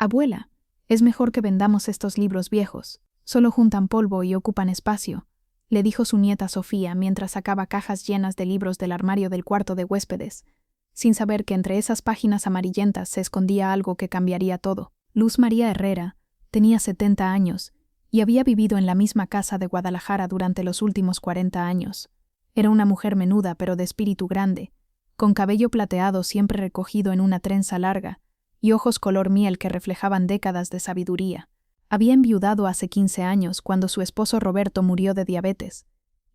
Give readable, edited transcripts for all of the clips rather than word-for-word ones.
Abuela, es mejor que vendamos estos libros viejos. Solo juntan polvo y ocupan espacio, le dijo su nieta Sofía mientras sacaba cajas llenas de libros del armario del cuarto de huéspedes, sin saber que entre esas páginas amarillentas se escondía algo que cambiaría todo. Luz María Herrera tenía 70 años y había vivido en la misma casa de Guadalajara durante los últimos 40 años. Era una mujer menuda pero de espíritu grande, con cabello plateado siempre recogido en una trenza larga y ojos color miel que reflejaban décadas de sabiduría. Había enviudado hace 15 años cuando su esposo Roberto murió de diabetes,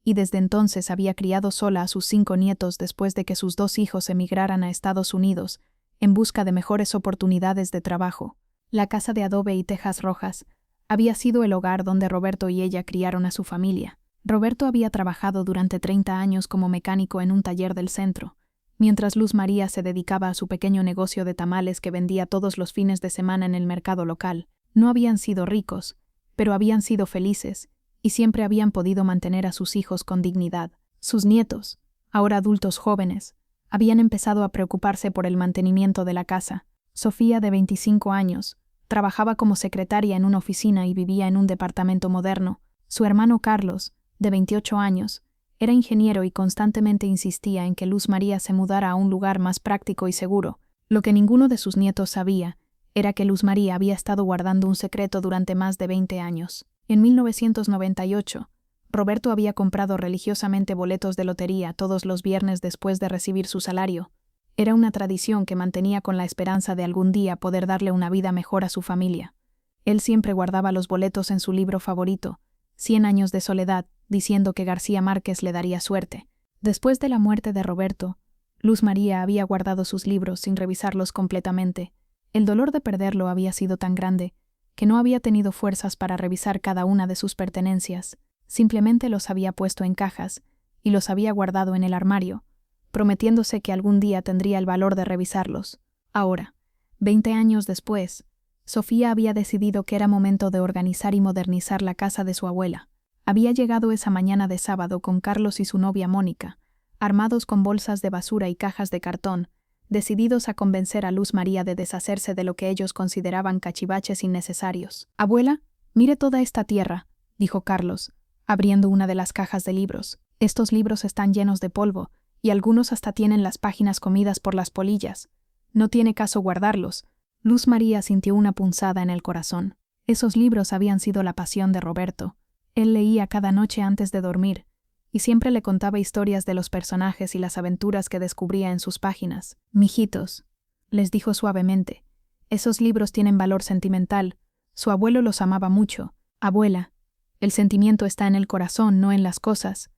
y desde entonces había criado sola a sus 5 nietos después de que sus 2 hijos emigraran a Estados Unidos en busca de mejores oportunidades de trabajo. La casa de adobe y tejas rojas había sido el hogar donde Roberto y ella criaron a su familia. Roberto había trabajado durante 30 años como mecánico en un taller del centro, mientras Luz María se dedicaba a su pequeño negocio de tamales que vendía todos los fines de semana en el mercado local. No habían sido ricos, pero habían sido felices, y siempre habían podido mantener a sus hijos con dignidad. Sus nietos, ahora adultos jóvenes, habían empezado a preocuparse por el mantenimiento de la casa. Sofía, de 25 años, trabajaba como secretaria en una oficina y vivía en un departamento moderno. Su hermano Carlos, de 28 años, era ingeniero y constantemente insistía en que Luz María se mudara a un lugar más práctico y seguro. Lo que ninguno de sus nietos sabía era que Luz María había estado guardando un secreto durante más de 20 años. En 1998, Roberto había comprado religiosamente boletos de lotería todos los viernes después de recibir su salario. Era una tradición que mantenía con la esperanza de algún día poder darle una vida mejor a su familia. Él siempre guardaba los boletos en su libro favorito, 100 años de soledad, diciendo que García Márquez le daría suerte. Después de la muerte de Roberto, Luz María había guardado sus libros sin revisarlos completamente. El dolor de perderlo había sido tan grande que no había tenido fuerzas para revisar cada una de sus pertenencias. Simplemente los había puesto en cajas y los había guardado en el armario, prometiéndose que algún día tendría el valor de revisarlos. Ahora, 20 años después, Sofía había decidido que era momento de organizar y modernizar la casa de su abuela. Había llegado esa mañana de sábado con Carlos y su novia Mónica, armados con bolsas de basura y cajas de cartón, decididos a convencer a Luz María de deshacerse de lo que ellos consideraban cachivaches innecesarios. «Abuela, mire toda esta tierra», dijo Carlos, abriendo una de las cajas de libros. «Estos libros están llenos de polvo, y algunos hasta tienen las páginas comidas por las polillas. No tiene caso guardarlos». Luz María sintió una punzada en el corazón. Esos libros habían sido la pasión de Roberto. Él leía cada noche antes de dormir, y siempre le contaba historias de los personajes y las aventuras que descubría en sus páginas. «Mijitos», les dijo suavemente, «esos libros tienen valor sentimental. Su abuelo los amaba mucho. Abuela, el sentimiento está en el corazón, no en las cosas»,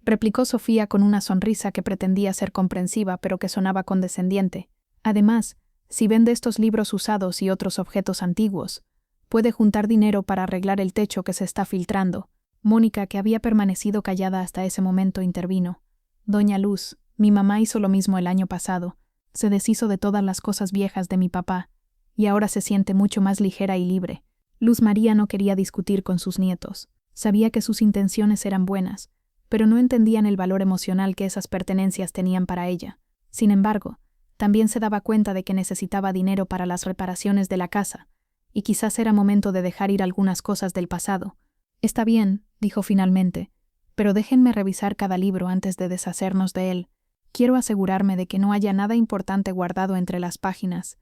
replicó Sofía con una sonrisa que pretendía ser comprensiva pero que sonaba condescendiente. «Además, si vende estos libros usados y otros objetos antiguos, puede juntar dinero para arreglar el techo que se está filtrando». Mónica, que había permanecido callada hasta ese momento, intervino. «Doña Luz, mi mamá hizo lo mismo el año pasado. Se deshizo de todas las cosas viejas de mi papá, y ahora se siente mucho más ligera y libre». Luz María no quería discutir con sus nietos. Sabía que sus intenciones eran buenas, pero no entendían el valor emocional que esas pertenencias tenían para ella. Sin embargo, también se daba cuenta de que necesitaba dinero para las reparaciones de la casa, y quizás era momento de dejar ir algunas cosas del pasado. «Está bien», dijo finalmente, «pero déjenme revisar cada libro antes de deshacernos de él. Quiero asegurarme de que no haya nada importante guardado entre las páginas».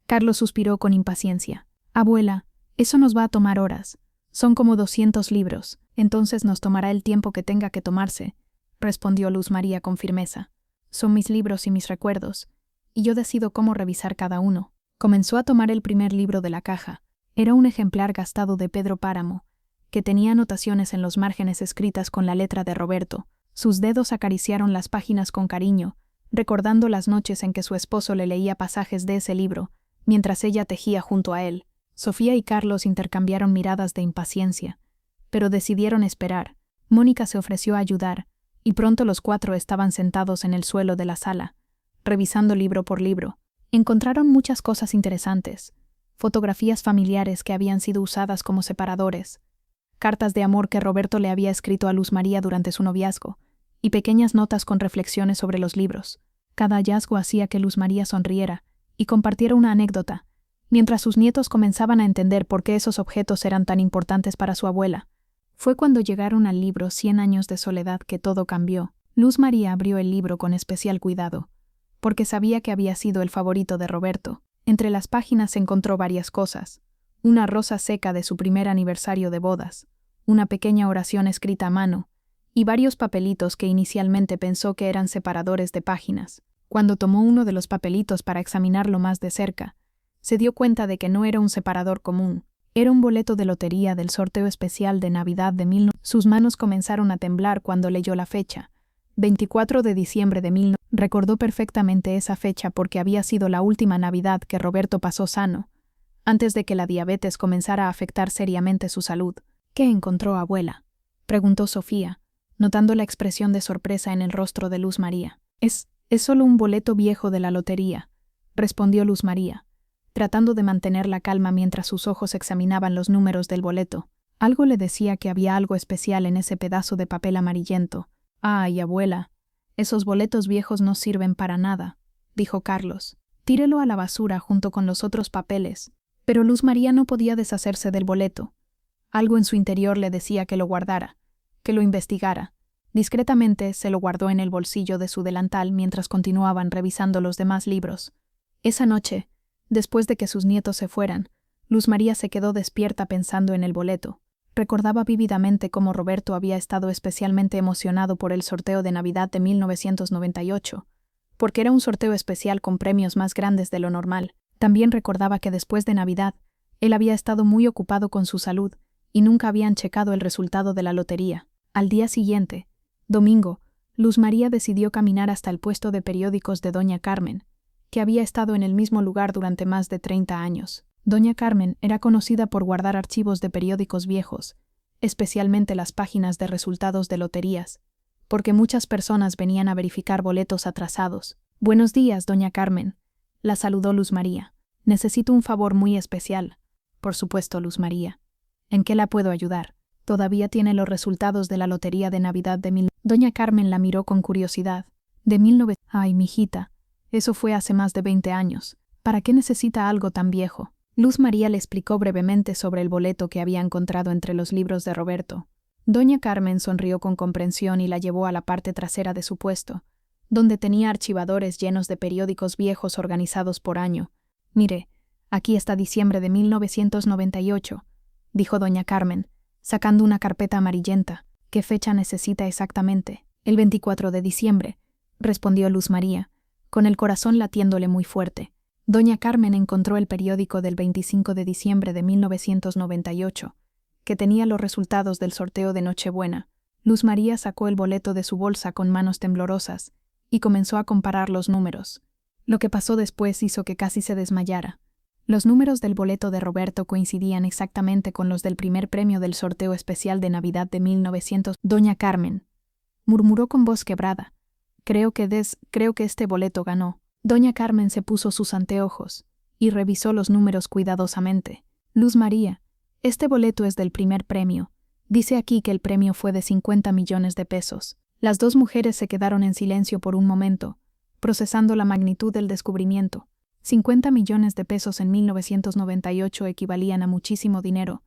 Carlos suspiró con impaciencia. «Abuela, eso nos va a tomar horas. Son como 200 libros. Entonces nos tomará el tiempo que tenga que tomarse», respondió Luz María con firmeza. «Son mis libros y mis recuerdos, y yo decido cómo revisar cada uno». Comenzó a tomar el primer libro de la caja. Era un ejemplar gastado de Pedro Páramo, que tenía anotaciones en los márgenes escritas con la letra de Roberto. Sus dedos acariciaron las páginas con cariño, recordando las noches en que su esposo le leía pasajes de ese libro, mientras ella tejía junto a él. Sofía y Carlos intercambiaron miradas de impaciencia, pero decidieron esperar. Mónica se ofreció a ayudar, y pronto los 4 estaban sentados en el suelo de la sala, revisando libro por libro. Encontraron muchas cosas interesantes: fotografías familiares que habían sido usadas como separadores, cartas de amor que Roberto le había escrito a Luz María durante su noviazgo, y pequeñas notas con reflexiones sobre los libros. Cada hallazgo hacía que Luz María sonriera y compartiera una anécdota, mientras sus nietos comenzaban a entender por qué esos objetos eran tan importantes para su abuela. Fue cuando llegaron al libro 100 años de soledad que todo cambió. Luz María abrió el libro con especial cuidado, porque sabía que había sido el favorito de Roberto. Entre las páginas encontró varias cosas: una rosa seca de su primer aniversario de bodas, una pequeña oración escrita a mano, y varios papelitos que inicialmente pensó que eran separadores de páginas. Cuando tomó uno de los papelitos para examinarlo más de cerca, se dio cuenta de que no era un separador común. Era un boleto de lotería del sorteo especial de Navidad de 1900. Sus manos comenzaron a temblar cuando leyó la fecha. 24 de diciembre de 1900. Recordó perfectamente esa fecha porque había sido la última Navidad que Roberto pasó sano, antes de que la diabetes comenzara a afectar seriamente su salud. ¿Qué encontró, abuela?, preguntó Sofía, notando la expresión de sorpresa en el rostro de Luz María. Es solo un boleto viejo de la lotería, respondió Luz María, tratando de mantener la calma mientras sus ojos examinaban los números del boleto. Algo le decía que había algo especial en ese pedazo de papel amarillento. «Ay, abuela, esos boletos viejos no sirven para nada», dijo Carlos. «Tírelo a la basura junto con los otros papeles». Pero Luz María no podía deshacerse del boleto. Algo en su interior le decía que lo guardara, que lo investigara. Discretamente se lo guardó en el bolsillo de su delantal mientras continuaban revisando los demás libros. Esa noche, después de que sus nietos se fueran, Luz María se quedó despierta pensando en el boleto. Recordaba vívidamente cómo Roberto había estado especialmente emocionado por el sorteo de Navidad de 1998, porque era un sorteo especial con premios más grandes de lo normal. También recordaba que después de Navidad, él había estado muy ocupado con su salud y nunca habían checado el resultado de la lotería. Al día siguiente, domingo, Luz María decidió caminar hasta el puesto de periódicos de Doña Carmen, que había estado en el mismo lugar durante más de 30 años. Doña Carmen era conocida por guardar archivos de periódicos viejos, especialmente las páginas de resultados de loterías, porque muchas personas venían a verificar boletos atrasados. «Buenos días, doña Carmen», la saludó Luz María. «Necesito un favor muy especial». «Por supuesto, Luz María. ¿En qué la puedo ayudar?» «Todavía tiene los resultados de la lotería de Navidad de 1900». Doña Carmen la miró con curiosidad. «¿De 1900? Ay, mijita, eso fue hace más de 20 años. ¿Para qué necesita algo tan viejo?» Luz María le explicó brevemente sobre el boleto que había encontrado entre los libros de Roberto. Doña Carmen sonrió con comprensión y la llevó a la parte trasera de su puesto, donde tenía archivadores llenos de periódicos viejos organizados por año. «Mire, aquí está diciembre de 1998», dijo doña Carmen, sacando una carpeta amarillenta. «¿Qué fecha necesita exactamente?» «El 24 de diciembre», respondió Luz María, con el corazón latiéndole muy fuerte. Doña Carmen encontró el periódico del 25 de diciembre de 1998, que tenía los resultados del sorteo de Nochebuena. Luz María sacó el boleto de su bolsa con manos temblorosas y comenzó a comparar los números. Lo que pasó después hizo que casi se desmayara. Los números del boleto de Roberto coincidían exactamente con los del primer premio del sorteo especial de Navidad de 1900. «Doña Carmen», murmuró con voz quebrada, creo que este boleto ganó». Doña Carmen se puso sus anteojos y revisó los números cuidadosamente. «Luz María, este boleto es del primer premio. Dice aquí que el premio fue de 50 millones de pesos». Las dos mujeres se quedaron en silencio por un momento, procesando la magnitud del descubrimiento. 50 millones de pesos en 1998 equivalían a muchísimo dinero,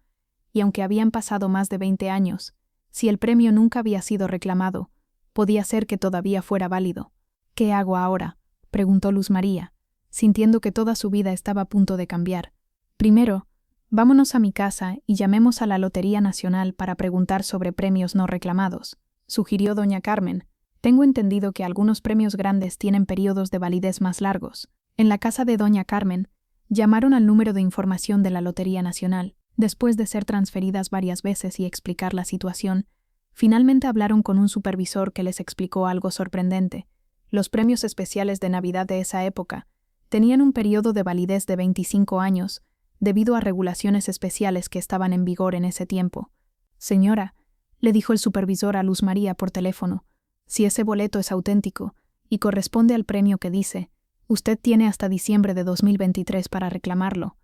y aunque habían pasado más de 20 años, si el premio nunca había sido reclamado, podía ser que todavía fuera válido. «¿Qué hago ahora?», preguntó Luz María, sintiendo que toda su vida estaba a punto de cambiar. «Primero, vámonos a mi casa y llamemos a la Lotería Nacional para preguntar sobre premios no reclamados», sugirió doña Carmen. «Tengo entendido que algunos premios grandes tienen periodos de validez más largos». En la casa de doña Carmen, llamaron al número de información de la Lotería Nacional. Después de ser transferidas varias veces y explicar la situación, finalmente hablaron con un supervisor que les explicó algo sorprendente. Los premios especiales de Navidad de esa época tenían un periodo de validez de 25 años, debido a regulaciones especiales que estaban en vigor en ese tiempo. «Señora», le dijo el supervisor a Luz María por teléfono, «si ese boleto es auténtico y corresponde al premio que dice, usted tiene hasta diciembre de 2023 para reclamarlo.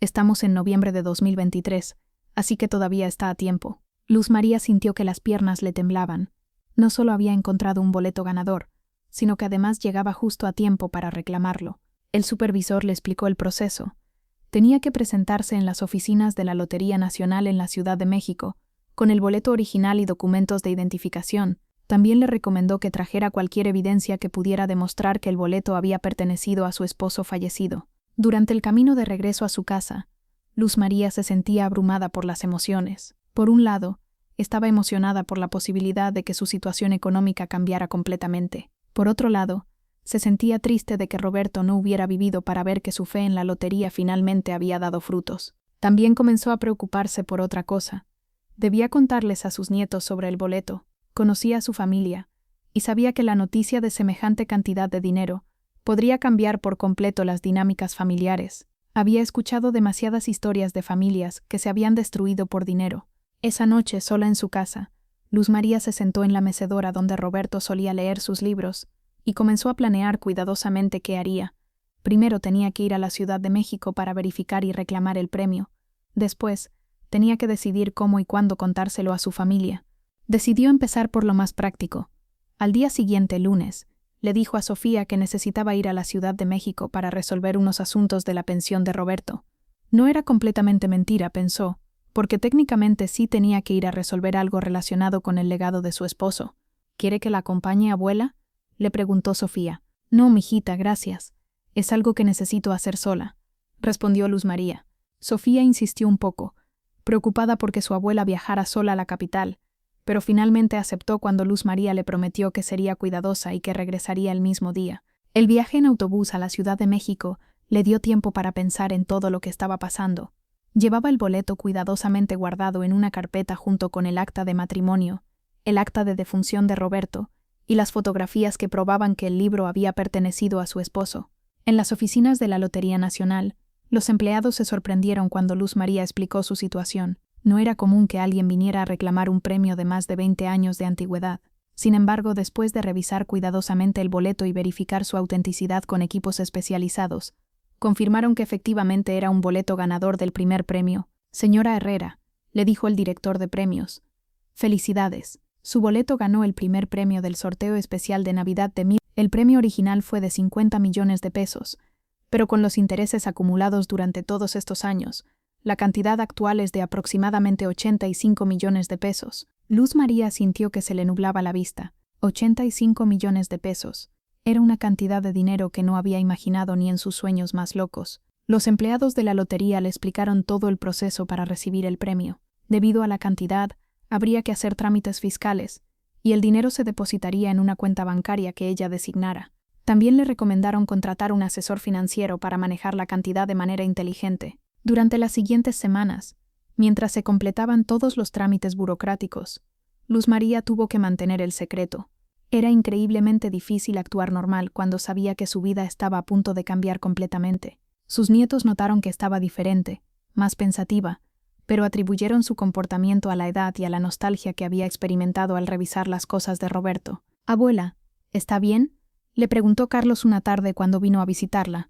Estamos en noviembre de 2023, así que todavía está a tiempo». Luz María sintió que las piernas le temblaban. No solo había encontrado un boleto ganador, sino que además llegaba justo a tiempo para reclamarlo. El supervisor le explicó el proceso. Tenía que presentarse en las oficinas de la Lotería Nacional en la Ciudad de México, con el boleto original y documentos de identificación. También le recomendó que trajera cualquier evidencia que pudiera demostrar que el boleto había pertenecido a su esposo fallecido. Durante el camino de regreso a su casa, Luz María se sentía abrumada por las emociones. Por un lado, estaba emocionada por la posibilidad de que su situación económica cambiara completamente. Por otro lado, se sentía triste de que Roberto no hubiera vivido para ver que su fe en la lotería finalmente había dado frutos. También comenzó a preocuparse por otra cosa. Debía contarles a sus nietos sobre el boleto. Conocía a su familia, y sabía que la noticia de semejante cantidad de dinero podría cambiar por completo las dinámicas familiares. Había escuchado demasiadas historias de familias que se habían destruido por dinero. Esa noche, sola en su casa, Luz María se sentó en la mecedora donde Roberto solía leer sus libros y comenzó a planear cuidadosamente qué haría. Primero tenía que ir a la Ciudad de México para verificar y reclamar el premio. Después, tenía que decidir cómo y cuándo contárselo a su familia. Decidió empezar por lo más práctico. Al día siguiente, lunes, le dijo a Sofía que necesitaba ir a la Ciudad de México para resolver unos asuntos de la pensión de Roberto. No era completamente mentira, pensó, porque técnicamente sí tenía que ir a resolver algo relacionado con el legado de su esposo. ¿Quiere que la acompañe, abuela?, le preguntó Sofía. No, mijita, gracias. Es algo que necesito hacer sola, respondió Luz María. Sofía insistió un poco, preocupada porque su abuela viajara sola a la capital, pero finalmente aceptó cuando Luz María le prometió que sería cuidadosa y que regresaría el mismo día. El viaje en autobús a la Ciudad de México le dio tiempo para pensar en todo lo que estaba pasando. Llevaba el boleto cuidadosamente guardado en una carpeta junto con el acta de matrimonio, el acta de defunción de Roberto y las fotografías que probaban que el libro había pertenecido a su esposo. En las oficinas de la Lotería Nacional, los empleados se sorprendieron cuando Luz María explicó su situación. No era común que alguien viniera a reclamar un premio de más de 20 años de antigüedad. Sin embargo, después de revisar cuidadosamente el boleto y verificar su autenticidad con equipos especializados, confirmaron que efectivamente era un boleto ganador del primer premio. Señora Herrera, le dijo el director de premios. Felicidades. Su boleto ganó el primer premio del sorteo especial de Navidad de 1000. El premio original fue de 50 millones de pesos, pero con los intereses acumulados durante todos estos años, la cantidad actual es de aproximadamente 85 millones de pesos. Luz María sintió que se le nublaba la vista. 85 millones de pesos. Era una cantidad de dinero que no había imaginado ni en sus sueños más locos. Los empleados de la lotería le explicaron todo el proceso para recibir el premio. Debido a la cantidad, habría que hacer trámites fiscales, y el dinero se depositaría en una cuenta bancaria que ella designara. También le recomendaron contratar un asesor financiero para manejar la cantidad de manera inteligente. Durante las siguientes semanas, mientras se completaban todos los trámites burocráticos, Luz María tuvo que mantener el secreto. Era increíblemente difícil actuar normal cuando sabía que su vida estaba a punto de cambiar completamente. Sus nietos notaron que estaba diferente, más pensativa, pero atribuyeron su comportamiento a la edad y a la nostalgia que había experimentado al revisar las cosas de Roberto. «Abuela, ¿está bien?», le preguntó Carlos una tarde cuando vino a visitarla.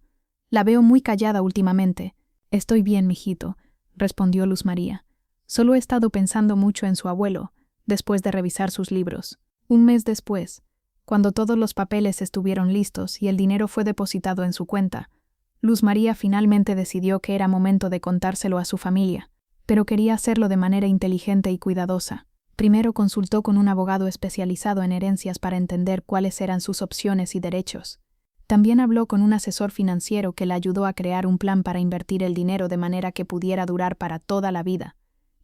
«La veo muy callada últimamente». «Estoy bien, mijito», respondió Luz María. «Solo he estado pensando mucho en su abuelo, después de revisar sus libros». Un mes después, cuando todos los papeles estuvieron listos y el dinero fue depositado en su cuenta, Luz María finalmente decidió que era momento de contárselo a su familia, pero quería hacerlo de manera inteligente y cuidadosa. Primero consultó con un abogado especializado en herencias para entender cuáles eran sus opciones y derechos. También habló con un asesor financiero que le ayudó a crear un plan para invertir el dinero de manera que pudiera durar para toda la vida,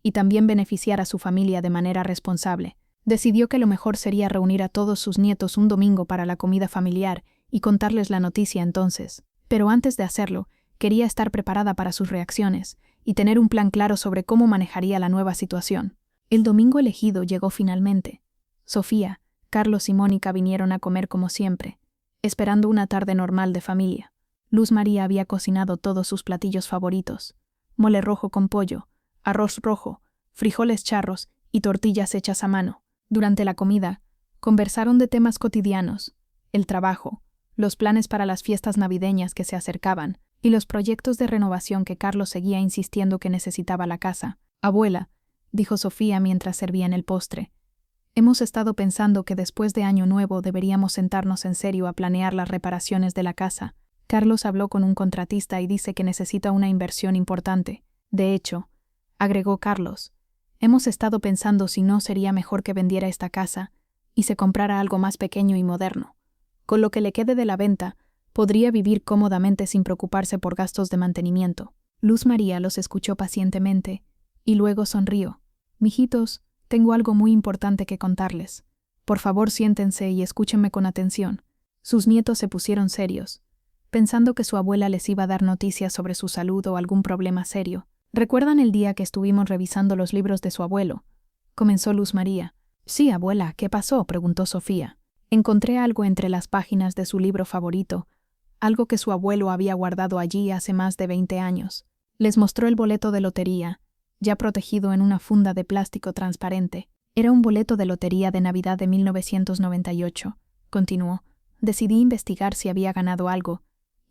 y también beneficiar a su familia de manera responsable. Decidió que lo mejor sería reunir a todos sus nietos un domingo para la comida familiar y contarles la noticia entonces. Pero antes de hacerlo, quería estar preparada para sus reacciones y tener un plan claro sobre cómo manejaría la nueva situación. El domingo elegido llegó finalmente. Sofía, Carlos y Mónica vinieron a comer como siempre, esperando una tarde normal de familia. Luz María había cocinado todos sus platillos favoritos: mole rojo con pollo, arroz rojo, frijoles charros y tortillas hechas a mano. Durante la comida, conversaron de temas cotidianos, el trabajo, los planes para las fiestas navideñas que se acercaban y los proyectos de renovación que Carlos seguía insistiendo que necesitaba la casa. «Abuela», dijo Sofía mientras servían el postre, «hemos estado pensando que después de Año Nuevo deberíamos sentarnos en serio a planear las reparaciones de la casa. Carlos habló con un contratista y dice que necesita una inversión importante. De hecho, agregó Carlos, hemos estado pensando si no sería mejor que vendiera esta casa y se comprara algo más pequeño y moderno. Con lo que le quede de la venta, podría vivir cómodamente sin preocuparse por gastos de mantenimiento. Luz María los escuchó pacientemente y luego sonrió. Mijitos, tengo algo muy importante que contarles. Por favor, siéntense y escúchenme con atención. Sus nietos se pusieron serios, pensando que su abuela les iba a dar noticias sobre su salud o algún problema serio. ¿Recuerdan el día que estuvimos revisando los libros de su abuelo? Comenzó Luz María. Sí, abuela, ¿qué pasó?, preguntó Sofía. Encontré algo entre las páginas de su libro favorito, algo que su abuelo había guardado allí hace más de 20 años. Les mostró el boleto de lotería, ya protegido en una funda de plástico transparente. Era un boleto de lotería de Navidad de 1998, continuó. Decidí investigar si había ganado algo,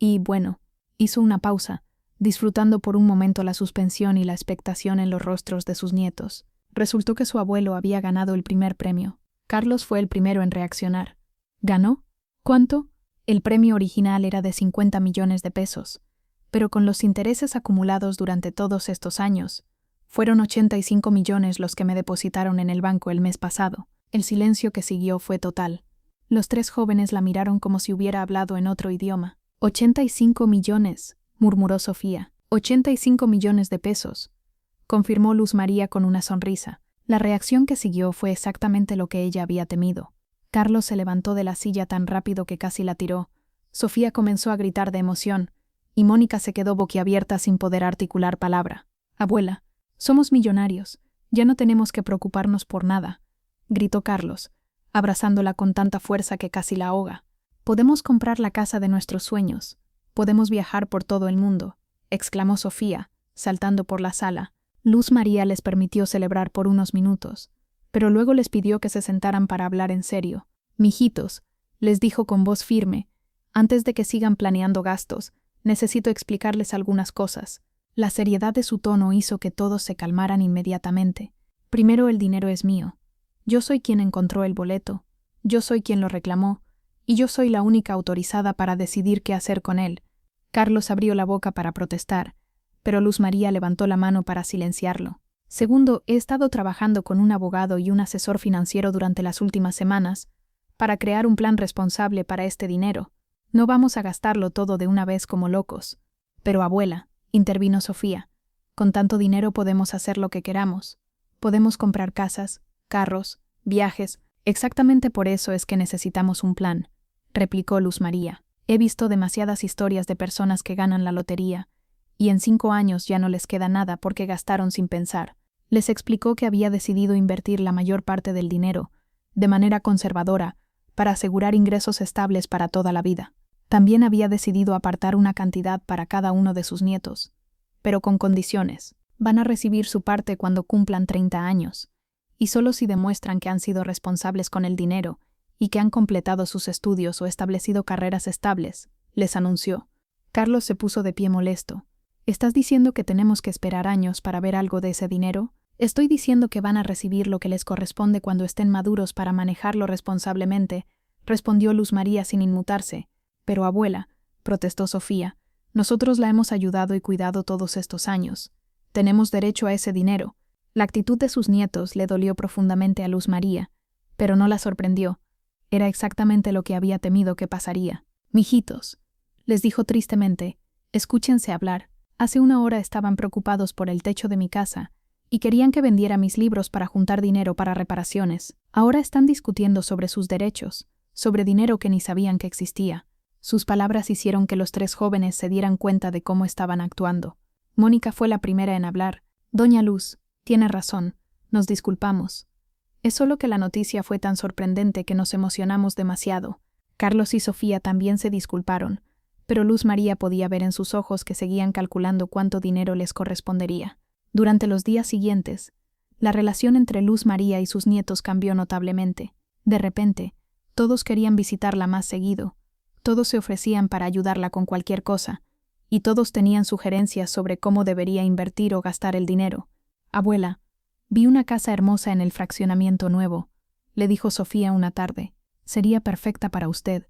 y, bueno, hizo una pausa, disfrutando por un momento la suspensión y la expectación en los rostros de sus nietos. Resultó que su abuelo había ganado el primer premio. Carlos fue el primero en reaccionar. ¿Ganó? ¿Cuánto? El premio original era de 50 millones de pesos, pero con los intereses acumulados durante todos estos años, fueron 85 millones los que me depositaron en el banco el mes pasado. El silencio que siguió fue total. Los tres jóvenes la miraron como si hubiera hablado en otro idioma. 85 millones, murmuró Sofía. 85 millones de pesos, confirmó Luz María con una sonrisa. La reacción que siguió fue exactamente lo que ella había temido. Carlos se levantó de la silla tan rápido que casi la tiró. Sofía comenzó a gritar de emoción, y Mónica se quedó boquiabierta sin poder articular palabra. Abuela, somos millonarios, ya no tenemos que preocuparnos por nada, gritó Carlos, abrazándola con tanta fuerza que casi la ahoga. Podemos comprar la casa de nuestros sueños, podemos viajar por todo el mundo, exclamó Sofía, saltando por la sala. Luz María les permitió celebrar por unos minutos, pero luego les pidió que se sentaran para hablar en serio. Mijitos, les dijo con voz firme, antes de que sigan planeando gastos, necesito explicarles algunas cosas. La seriedad de su tono hizo que todos se calmaran inmediatamente. Primero, el dinero es mío. Yo soy quien encontró el boleto, yo soy quien lo reclamó, y yo soy la única autorizada para decidir qué hacer con él. Carlos abrió la boca para protestar, pero Luz María levantó la mano para silenciarlo. Segundo, he estado trabajando con un abogado y un asesor financiero durante las últimas semanas para crear un plan responsable para este dinero. No vamos a gastarlo todo de una vez como locos. Pero abuela, intervino Sofía, con tanto dinero podemos hacer lo que queramos. Podemos comprar casas, carros, viajes. Exactamente por eso es que necesitamos un plan, replicó Luz María. He visto demasiadas historias de personas que ganan la lotería, y en 5 años ya no les queda nada porque gastaron sin pensar. Les explicó que había decidido invertir la mayor parte del dinero, de manera conservadora, para asegurar ingresos estables para toda la vida. También había decidido apartar una cantidad para cada uno de sus nietos, pero con condiciones. Van a recibir su parte cuando cumplan 30 años, y solo si demuestran que han sido responsables con el dinero y que han completado sus estudios o establecido carreras estables, les anunció. Carlos se puso de pie molesto. ¿Estás diciendo que tenemos que esperar años para ver algo de ese dinero? Estoy diciendo que van a recibir lo que les corresponde cuando estén maduros para manejarlo responsablemente, respondió Luz María sin inmutarse. Pero abuela, protestó Sofía, nosotros la hemos ayudado y cuidado todos estos años. Tenemos derecho a ese dinero. La actitud de sus nietos le dolió profundamente a Luz María, pero no la sorprendió. Era exactamente lo que había temido que pasaría. Mijitos, les dijo tristemente, escúchense hablar. Hace 1 hora estaban preocupados por el techo de mi casa y querían que vendiera mis libros para juntar dinero para reparaciones. Ahora están discutiendo sobre sus derechos, sobre dinero que ni sabían que existía. Sus palabras hicieron que los 3 jóvenes se dieran cuenta de cómo estaban actuando. Mónica fue la primera en hablar. Doña Luz, tiene razón, nos disculpamos. Es solo que la noticia fue tan sorprendente que nos emocionamos demasiado. Carlos y Sofía también se disculparon, pero Luz María podía ver en sus ojos que seguían calculando cuánto dinero les correspondería. Durante los días siguientes, la relación entre Luz María y sus nietos cambió notablemente. De repente, todos querían visitarla más seguido, todos se ofrecían para ayudarla con cualquier cosa, y todos tenían sugerencias sobre cómo debería invertir o gastar el dinero. Abuela, vi una casa hermosa en el fraccionamiento nuevo, le dijo Sofía una tarde. Sería perfecta para usted.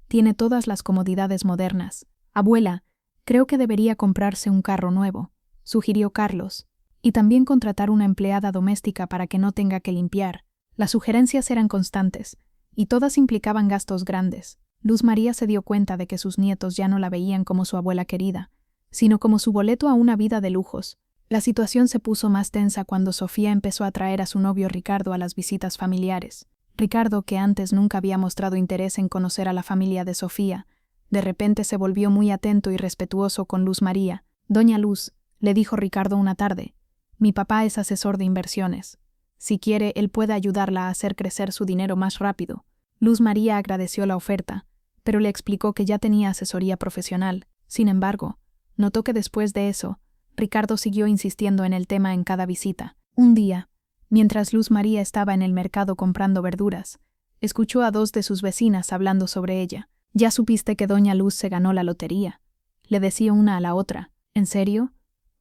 Tiene todas las comodidades modernas, Abuela, creo que debería comprarse un carro nuevo, sugirió Carlos, y también contratar una empleada doméstica para que no tenga que limpiar. Las sugerencias eran constantes, y todas implicaban gastos grandes. Luz María se dio cuenta de que sus nietos ya no la veían como su abuela querida, sino como su boleto a una vida de lujos. La situación se puso más tensa cuando Sofía empezó a traer a su novio Ricardo a las visitas familiares. Ricardo, que antes nunca había mostrado interés en conocer a la familia de Sofía, de repente se volvió muy atento y respetuoso con Luz María. Doña Luz, le dijo Ricardo una tarde, mi papá es asesor de inversiones. Si quiere, él puede ayudarla a hacer crecer su dinero más rápido. Luz María agradeció la oferta, pero le explicó que ya tenía asesoría profesional. Sin embargo, notó que después de eso, Ricardo siguió insistiendo en el tema en cada visita. Un día, mientras Luz María estaba en el mercado comprando verduras, escuchó a dos de sus vecinas hablando sobre ella. «¿Ya supiste que doña Luz se ganó la lotería?», le decía una a la otra. «¿En serio?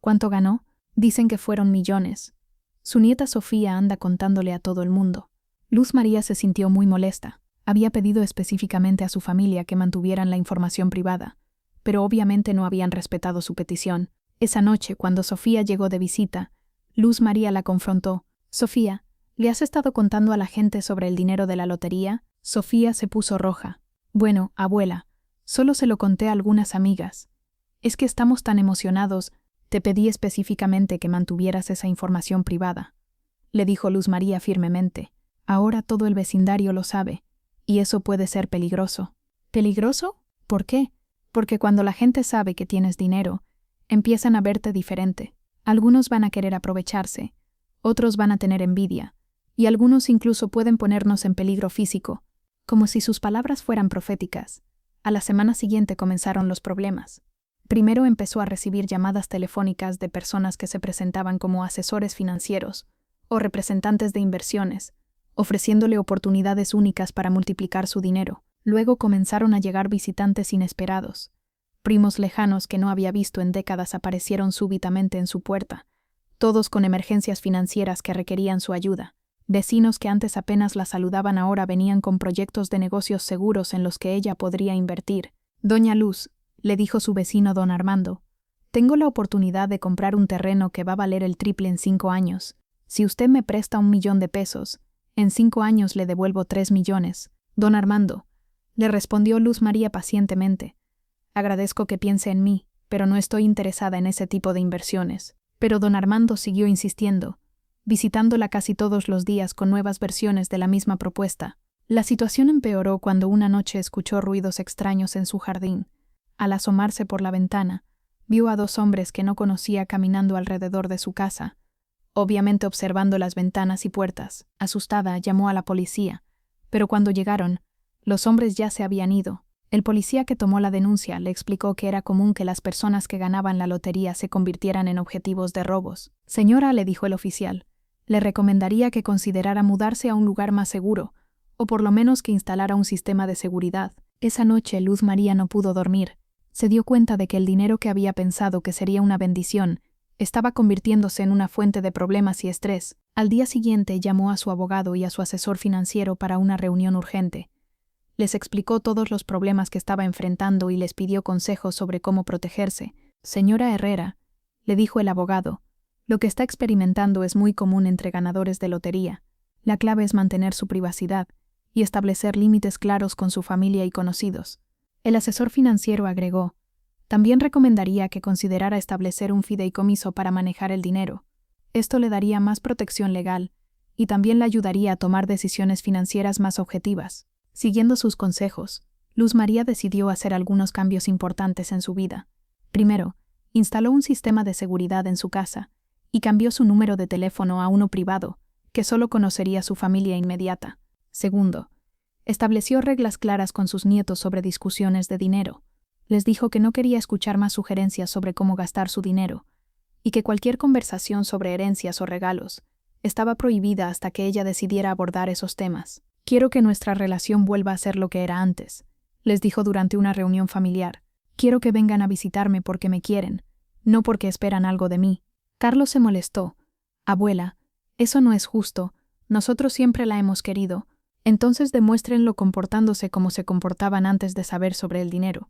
¿Cuánto ganó?». «Dicen que fueron millones». Su nieta Sofía anda contándole a todo el mundo. Luz María se sintió muy molesta. Había pedido específicamente a su familia que mantuvieran la información privada, pero obviamente no habían respetado su petición. Esa noche, cuando Sofía llegó de visita, Luz María la confrontó. «Sofía, ¿le has estado contando a la gente sobre el dinero de la lotería?». Sofía se puso roja. «Bueno, abuela, solo se lo conté a algunas amigas. Es que estamos tan emocionados, te pedí específicamente que mantuvieras esa información privada», le dijo Luz María firmemente. «Ahora todo el vecindario lo sabe, y eso puede ser peligroso». «¿Peligroso? ¿Por qué?». «Porque cuando la gente sabe que tienes dinero, empiezan a verte diferente. Algunos van a querer aprovecharse, otros van a tener envidia, y algunos incluso pueden ponernos en peligro físico», como si sus palabras fueran proféticas. A la semana siguiente comenzaron los problemas. Primero empezó a recibir llamadas telefónicas de personas que se presentaban como asesores financieros o representantes de inversiones, ofreciéndole oportunidades únicas para multiplicar su dinero. Luego comenzaron a llegar visitantes inesperados. Primos lejanos que no había visto en décadas aparecieron súbitamente en su puerta, todos con emergencias financieras que requerían su ayuda. Vecinos que antes apenas la saludaban ahora venían con proyectos de negocios seguros en los que ella podría invertir. «Doña Luz», le dijo su vecino don Armando, «tengo la oportunidad de comprar un terreno que va a valer el triple en 5 años. Si usted me presta 1 millón de pesos, en 5 años le devuelvo 3 millones. «Don Armando», le respondió Luz María pacientemente, «agradezco que piense en mí, pero no estoy interesada en ese tipo de inversiones». Pero don Armando siguió insistiendo, visitándola casi todos los días con nuevas versiones de la misma propuesta. La situación empeoró cuando una noche escuchó ruidos extraños en su jardín. Al asomarse por la ventana, vio a 2 hombres que no conocía caminando alrededor de su casa, obviamente observando las ventanas y puertas. Asustada, llamó a la policía, pero cuando llegaron, los hombres ya se habían ido. El policía que tomó la denuncia le explicó que era común que las personas que ganaban la lotería se convirtieran en objetivos de robos. «Señora», le dijo el oficial, «le recomendaría que considerara mudarse a un lugar más seguro, o por lo menos que instalara un sistema de seguridad». Esa noche Luz María no pudo dormir. Se dio cuenta de que el dinero que había pensado que sería una bendición estaba convirtiéndose en una fuente de problemas y estrés. Al día siguiente llamó a su abogado y a su asesor financiero para una reunión urgente. Les explicó todos los problemas que estaba enfrentando y les pidió consejos sobre cómo protegerse. «Señora Herrera», le dijo el abogado, «lo que está experimentando es muy común entre ganadores de lotería. La clave es mantener su privacidad y establecer límites claros con su familia y conocidos». El asesor financiero agregó, «también recomendaría que considerara establecer un fideicomiso para manejar el dinero. Esto le daría más protección legal y también le ayudaría a tomar decisiones financieras más objetivas». Siguiendo sus consejos, Luz María decidió hacer algunos cambios importantes en su vida. Primero, instaló un sistema de seguridad en su casa y cambió su número de teléfono a uno privado, que solo conocería su familia inmediata. Segundo, estableció reglas claras con sus nietos sobre discusiones de dinero. Les dijo que no quería escuchar más sugerencias sobre cómo gastar su dinero y que cualquier conversación sobre herencias o regalos estaba prohibida hasta que ella decidiera abordar esos temas. «Quiero que nuestra relación vuelva a ser lo que era antes», les dijo durante una reunión familiar. «Quiero que vengan a visitarme porque me quieren, no porque esperan algo de mí». Carlos se molestó. «Abuela, eso no es justo. Nosotros siempre la hemos querido. Entonces demuéstrenlo comportándose como se comportaban antes de saber sobre el dinero».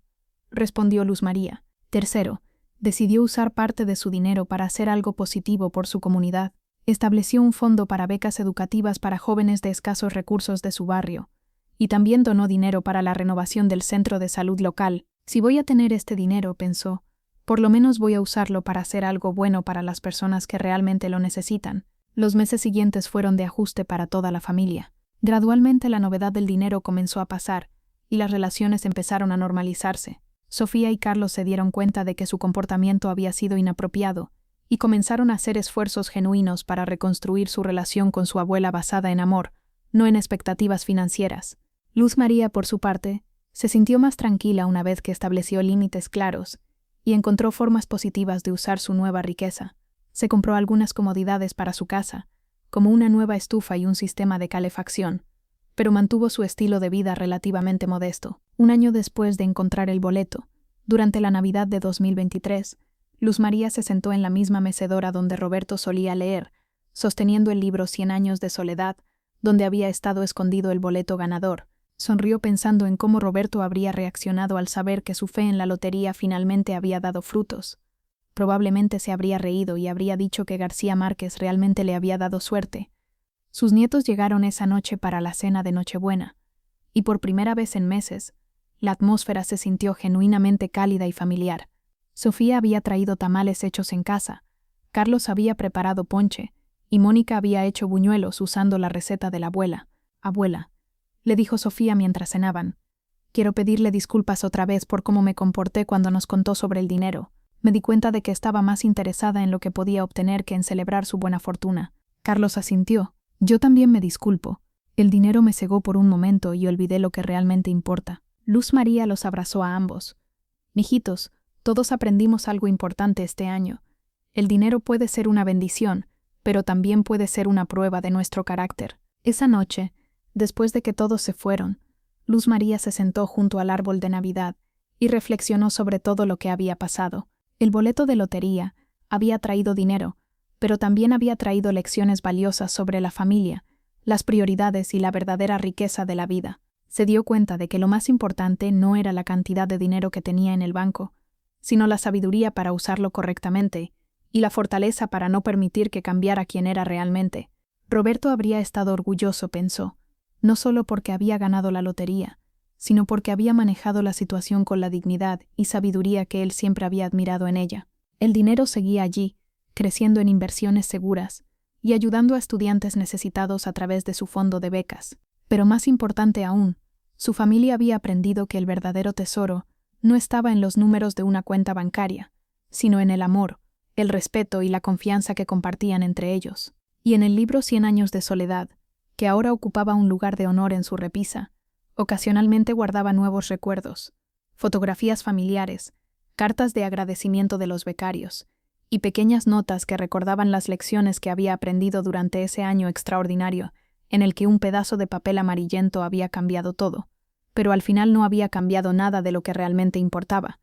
respondió Luz María. Tercero, decidió usar parte de su dinero para hacer algo positivo por su comunidad. Estableció un fondo para becas educativas para jóvenes de escasos recursos de su barrio, y también donó dinero para la renovación del centro de salud local. Si voy a tener este dinero, pensó, por lo menos voy a usarlo para hacer algo bueno para las personas que realmente lo necesitan. Los meses siguientes fueron de ajuste para toda la familia. Gradualmente la novedad del dinero comenzó a pasar, y las relaciones empezaron a normalizarse. Sofía y Carlos se dieron cuenta de que su comportamiento había sido inapropiado, y comenzaron a hacer esfuerzos genuinos para reconstruir su relación con su abuela basada en amor, no en expectativas financieras. Luz María, por su parte, se sintió más tranquila una vez que estableció límites claros y encontró formas positivas de usar su nueva riqueza. Se compró algunas comodidades para su casa, como una nueva estufa y un sistema de calefacción, pero mantuvo su estilo de vida relativamente modesto. Un año después de encontrar el boleto, durante la Navidad de 2023, Luz María se sentó en la misma mecedora donde Roberto solía leer, sosteniendo el libro 100 años de soledad, donde había estado escondido el boleto ganador. Sonrió pensando en cómo Roberto habría reaccionado al saber que su fe en la lotería finalmente había dado frutos. Probablemente se habría reído y habría dicho que García Márquez realmente le había dado suerte. Sus nietos llegaron esa noche para la cena de Nochebuena, y por primera vez en meses, la atmósfera se sintió genuinamente cálida y familiar. Sofía había traído tamales hechos en casa, Carlos había preparado ponche, y Mónica había hecho buñuelos usando la receta de la abuela. Abuela, le dijo Sofía mientras cenaban, quiero pedirle disculpas otra vez por cómo me comporté cuando nos contó sobre el dinero. Me di cuenta de que estaba más interesada en lo que podía obtener que en celebrar su buena fortuna. Carlos asintió. Yo también me disculpo. El dinero me cegó por un momento y olvidé lo que realmente importa. Luz María los abrazó a ambos. Mijitos, todos aprendimos algo importante este año. El dinero puede ser una bendición, pero también puede ser una prueba de nuestro carácter. Esa noche, después de que todos se fueron, Luz María se sentó junto al árbol de Navidad y reflexionó sobre todo lo que había pasado. El boleto de lotería había traído dinero, pero también había traído lecciones valiosas sobre la familia, las prioridades y la verdadera riqueza de la vida. Se dio cuenta de que lo más importante no era la cantidad de dinero que tenía en el banco, sino la sabiduría para usarlo correctamente y la fortaleza para no permitir que cambiara quién era realmente. Roberto habría estado orgulloso, pensó, no solo porque había ganado la lotería, sino porque había manejado la situación con la dignidad y sabiduría que él siempre había admirado en ella. El dinero seguía allí, creciendo en inversiones seguras y ayudando a estudiantes necesitados a través de su fondo de becas. Pero más importante aún, su familia había aprendido que el verdadero tesoro no estaba en los números de una cuenta bancaria, sino en el amor, el respeto y la confianza que compartían entre ellos. Y en el libro 100 años de soledad, que ahora ocupaba un lugar de honor en su repisa, ocasionalmente guardaba nuevos recuerdos, fotografías familiares, cartas de agradecimiento de los becarios, y pequeñas notas que recordaban las lecciones que había aprendido durante ese año extraordinario, en el que un pedazo de papel amarillento había cambiado todo, pero al final no había cambiado nada de lo que realmente importaba.